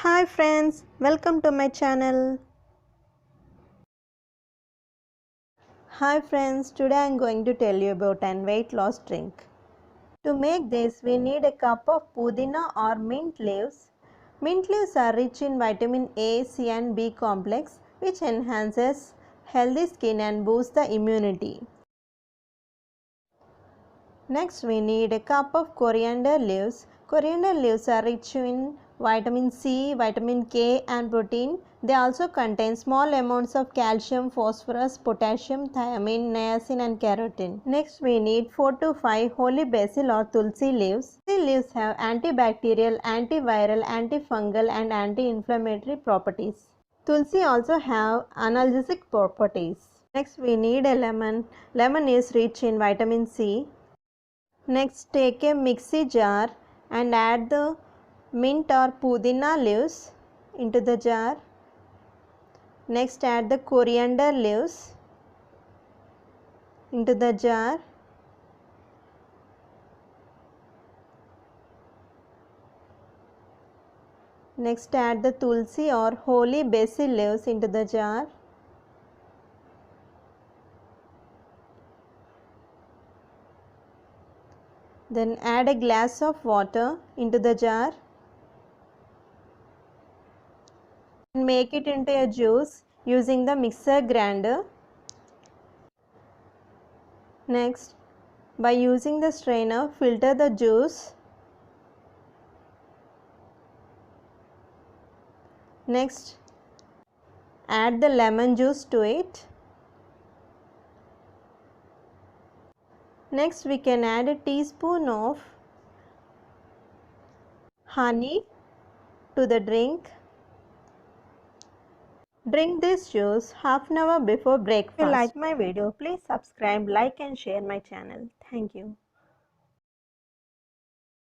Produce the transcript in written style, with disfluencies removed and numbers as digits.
Hi friends, welcome to my channel. Hi friends, today I am going to tell you about an weight loss drink. To make this, we need a cup of pudina or mint leaves. Mint leaves are rich in vitamin A, C and B complex, which enhances healthy skin and boosts the immunity. Next, we need a cup of coriander leaves. Coriander leaves are rich in vitamin C, vitamin K and protein. They also contain small amounts of calcium, phosphorus, potassium, thiamine, niacin and carotene. Next, we need 4 to 5 holy basil or tulsi leaves. These leaves have antibacterial, antiviral, antifungal and anti-inflammatory properties. Tulsi also have analgesic properties. Next, we need a lemon. Lemon is rich in vitamin C. Next, take a mixie jar and add the mint or pudina leaves into the jar. Next, add the coriander leaves into the jar. Next, add the tulsi or holy basil leaves into the jar. Then add a glass of water into the jar and make it into a juice using the mixer grinder. Next, by using the strainer, filter the juice. Next, add the lemon juice to it. Next, we can add a teaspoon of honey to the drink. Drink this juice half an hour before breakfast. If you like my video, please subscribe, like and share my channel. Thank you.